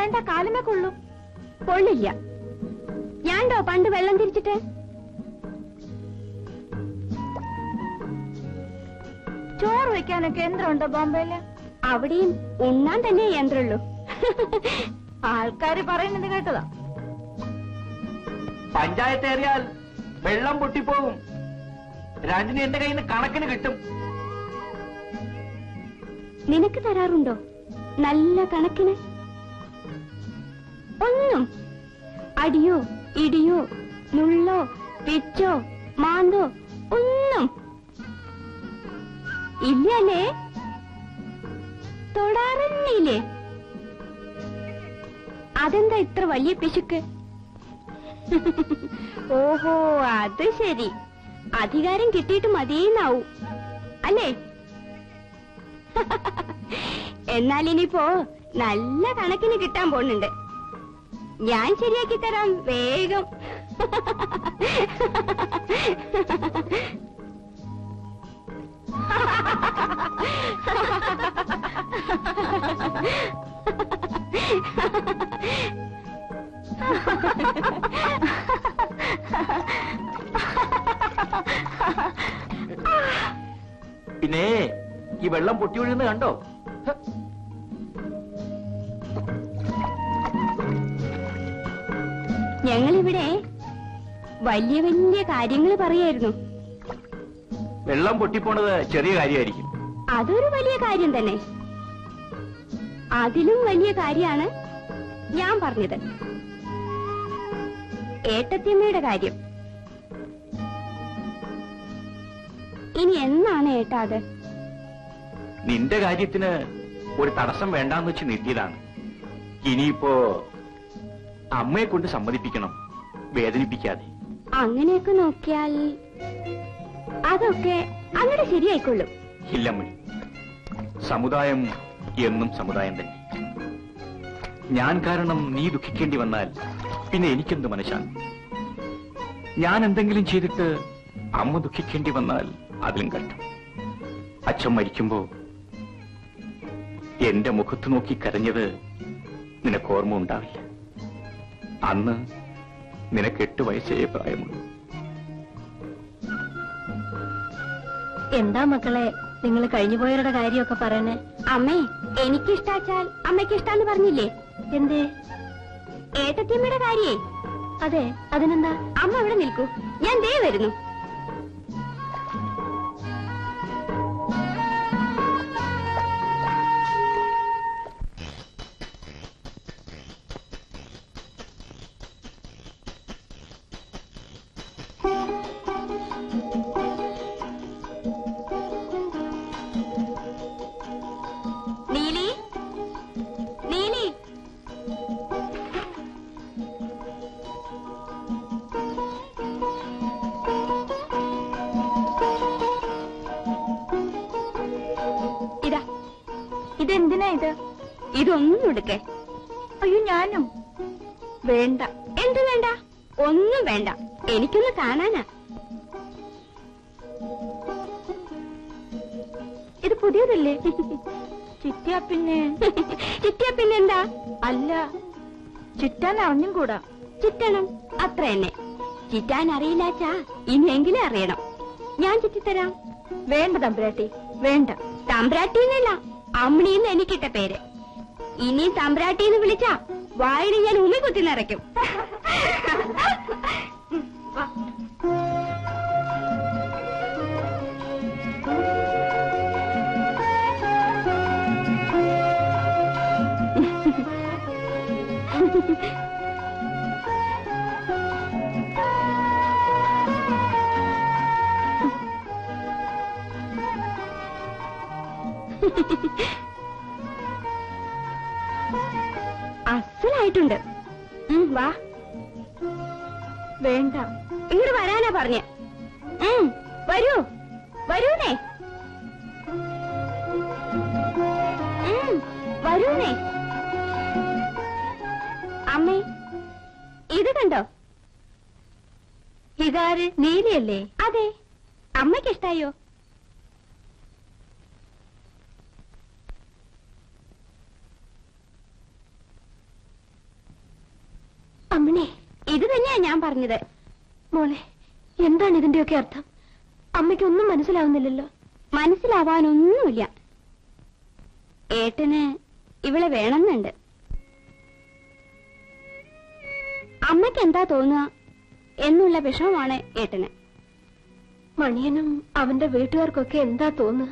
വേണ്ട, കാലുമേ കൊള്ളൂ. കൊള്ളില്ല. ഞാണ്ടോ പണ്ട് വെള്ളം തിരിച്ചിട്ട്? ചോറ് വെക്കാനൊക്കെ യന്ത്രമുണ്ടോ ബോംബെയില്? അവിടെയും ഉണ്ണാൻ തന്നെ യന്ത്രമുള്ളൂ. ആൾക്കാര് പറയുന്നത് കേട്ടതാ. പഞ്ചായത്ത് ഏറിയാൽ വെള്ളം പൊട്ടിപ്പോകും. രണ്ടിന് എന്റെ കയ്യിൽ നിന്ന് കണക്കിന് കിട്ടും. നിനക്ക് തരാറുണ്ടോ നല്ല കണക്കിന്? ഒന്നും. അടിയോ ഇടിയോ നുള്ളോ പിച്ചോ മാന്തോ ഒന്നും ഇല്ലല്ലേ? തൊടാറന്നില്ലേ? അതെന്താ ഇത്ര വലിയ പിശുക്ക്? ഓഹോ, അത് ശരി. അധികാരം കിട്ടിയിട്ട് മതിയെന്നാവൂ അല്ലേ? എന്നാൽ ഇനിയിപ്പോ നല്ല കണക്കിന് കിട്ടാൻ പോകുന്നുണ്ട്. ഞാൻ ശരിയാക്കി തരാം വേഗം. പിന്നെ ഈ വെള്ളം പൊട്ടി ഒഴുകുന്നത് കണ്ടോ? ഞങ്ങളിവിടെ വലിയ വലിയ കാര്യങ്ങൾ പറയായിരുന്നു. വെള്ളം പൊട്ടിപ്പോണത് ചെറിയ കാര്യമായിരിക്കും. അതൊരു വലിയ കാര്യം തന്നെ. അതിലും വലിയ കാര്യമാണ് ഞാൻ പറഞ്ഞത്, ഏട്ടത്തിയമ്മയുടെ കാര്യം. ഇനി എന്നാണ് ഏട്ടാ അത്? നിന്റെ കാര്യത്തിന് ഒരു തടസ്സം വേണ്ടാന്ന് വെച്ച് നിർത്തിയതാണ്. ഇനിയിപ്പോ അമ്മയെ കൊണ്ട് സമ്മതിപ്പിക്കണം, വേദനിപ്പിക്കാതെ. അങ്ങനെയൊക്കെ നോക്കിയാൽ അതൊക്കെ അങ്ങനെ ശരിയായിക്കൊള്ളും. ഇല്ലമ്മണി, സമുദായം എന്നും സമുദായം തന്നെ. ഞാൻ കാരണം നീ ദുഃഖിക്കേണ്ടി വന്നാൽ പിന്നെ എനിക്കെന്ത് മനഃശാന്തി? ഞാൻ എന്തെങ്കിലും ചെയ്തിട്ട് അമ്മ ദുഃഖിക്കേണ്ടി വന്നാൽ അതിലും കഷ്ടം. അച്ഛൻ മരിക്കുമ്പോ എന്റെ മുഖത്ത് നോക്കി കരഞ്ഞത് നിനക്ക് ഓർമ്മ ഉണ്ടാവില്ല. അന്ന് നിനക്ക് 8 വയസ്സേ പ്രായമുള്ളൂ. എന്താ മക്കളെ നിങ്ങൾ കഴിഞ്ഞുപോയവരുടെ കാര്യമൊക്കെ പറയണേ? അമ്മേ, എനിക്കിഷ്ടാച്ചാൽ അമ്മയ്ക്ക് ഇഷ്ടാന്ന് പറഞ്ഞില്ലേ? എന്തേ? ഏട്ടത്തിയമ്മയുടെ കാര്യേ. അതെ, അതിനെന്താ? അമ്മ ഇവിടെ നിൽക്കൂ, ഞാൻ ദേ വരുന്നു. നീലി, നീലി, ഇതാ. ഇതെന്തിനാ ഇത്? ഇതൊന്നും എടുക്കേ. അയ്യോ, ഞാനും വേണ്ട. എന്ത് വേണ്ട? ഒന്നും വേണ്ട, എനിക്കൊന്ന് കാണാനാ. ഇത് പുതിയതല്ലേ? ചിറ്റിയാ പിന്നെ എന്താ? അല്ല, ചുറ്റാൻ അറിഞ്ഞും കൂടാ. ചുറ്റണം, അത്ര തന്നെ. ചുറ്റാൻ അറിയില്ലാച്ചാ ഇനിയെങ്കിലും അറിയണം. ഞാൻ ചുറ്റിത്തരാം. വേണ്ട തമ്പ്രാട്ടി, വേണ്ട. തമ്പ്രാട്ടിന്നല്ല, അമ്മിണിന്ന് എനിക്കിട്ട പേര്. ഇനി തമ്പ്രാട്ടിന്ന് വിളിച്ചാ വായിൽ ഞാൻ ഉമ്മി കുത്തി നിറയ്ക്കും. അസലായിട്ടുണ്ട്. വാ. വേണ്ട, ഇങ്ങോട്ട് വരാനാ പറഞ്ഞ. വരൂ, വരൂന്നേ, വരൂന്നേ. അമ്മേ, ഇത് കണ്ടോ? ഇതാര്? നീലിയല്ലേ? അതെ. അമ്മയ്ക്ക് ഇഷ്ടായോ? അമ്മണി, ഇത് തന്നെയാ ഞാൻ പറഞ്ഞത്. മോളെ, എന്താണ് ഇതിന്റെയൊക്കെ അർത്ഥം? അമ്മയ്ക്കൊന്നും മനസ്സിലാവുന്നില്ലല്ലോ. മനസ്സിലാവാനൊന്നുമില്ല. ഏട്ടന് ഇവളെ വേണമെന്നുണ്ട്. അമ്മയ്ക്ക് എന്താ തോന്നുക എന്നുള്ള വിഷമമാണ് ഏട്ടന്. മണിയനും അവന്റെ വീട്ടുകാർക്കൊക്കെ എന്താ തോന്നുക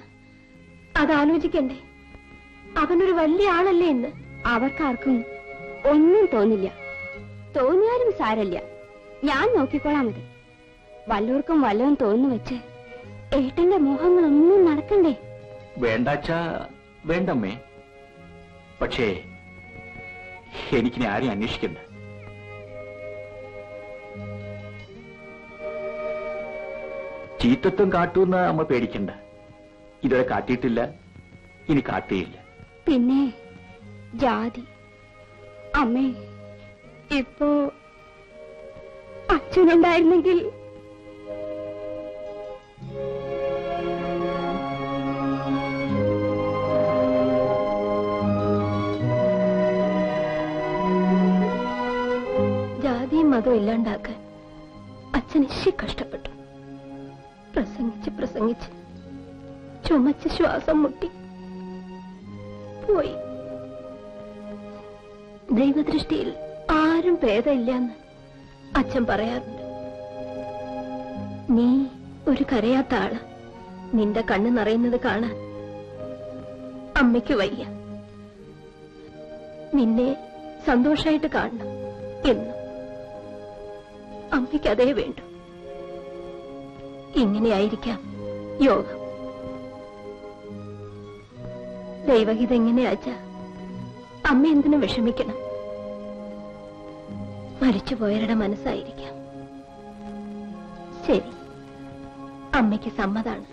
അതാലോചിക്കണ്ടേ? അവനൊരു വലിയ ആളല്ലേ ഇന്ന്. അവർക്കാർക്കും ഒന്നും തോന്നില്ല. തോന്നിയാലും സാരല്ല, ഞാൻ നോക്കിക്കോളാം. മതി. വല്ലവർക്കും വല്ലതും തോന്നുന്നു വെച്ച് ഏട്ടന്റെ മോഹങ്ങളൊന്നും നടക്കണ്ടേ? വേണ്ടാച്ചാ വേണ്ടമ്മേ. പക്ഷേ എനിക്കിനി ആരെയും അന്വേഷിക്കണ്ട. ചീത്തത്വം കാട്ടൂന്ന് അമ്മ പേടിക്കണ്ട. ഇതുവരെ കാട്ടിയിട്ടില്ല, ഇനി കാട്ടിയില്ല. പിന്നെ ജാതി. അമ്മേ, ഇപ്പോ അച്ഛനുണ്ടായിരുന്നെങ്കിൽ. ജാതിയും മതവും ഇല്ലാണ്ടാക്കാൻ അച്ഛൻ ഇശി കഷ്ടപ്പെട്ടു. പ്രസംഗിച്ച് പ്രസംഗിച്ച് ചുമച്ച് ശ്വാസം മുട്ടി പോയി. ദൈവദൃഷ്ടിയിൽ ആരും ഭേദമില്ലെന്ന് അച്ഛൻ പറയാറുണ്ട്. നീ ഒരു കരയാത്ത ആള്. നിന്റെ കണ്ണ് നിറയുന്നത് കാണാൻ അമ്മയ്ക്ക് വയ്യ. നിന്നെ സന്തോഷായിട്ട് കാണണം എന്ന് അമ്മയ്ക്ക് അതേ വേണ്ടു. ഇങ്ങനെയായിരിക്കാം യോഗം. ദൈവഹിതം എങ്ങനെയാച്ചാ അമ്മ എന്തിനു വിഷമിക്കണം? മരിച്ചുപോയവരുടെ മനസ്സായിരിക്കാം. ശരി, അമ്മയ്ക്ക് സമ്മതാണ്.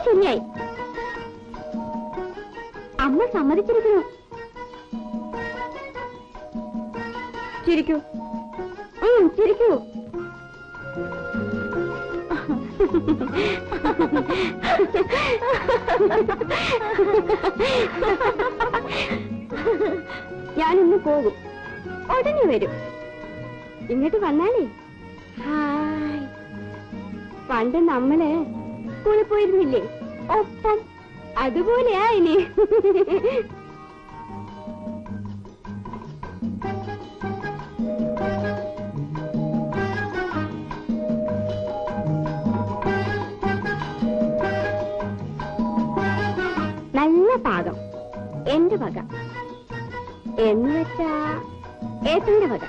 ശരിയായി. അമ്മ സമ്മതിച്ചിരിക്കുന്നു. ചിരിക്കൂ, ചിരിക്കൂ. ഞാനിന്ന് പോകും. ഉടനെ വരും. ഇങ്ങോട്ട് വന്നാലേ. ഹായ്. പണ്ട് നമ്മള് സ്കൂളിൽ പോയിരുന്നില്ലേ ഒപ്പം? അതുപോലെയാ ഇനി. നല്ല പാകം. എന്റെ വക എന്ന് വെച്ചാ ഏട്ടന്റെ വക.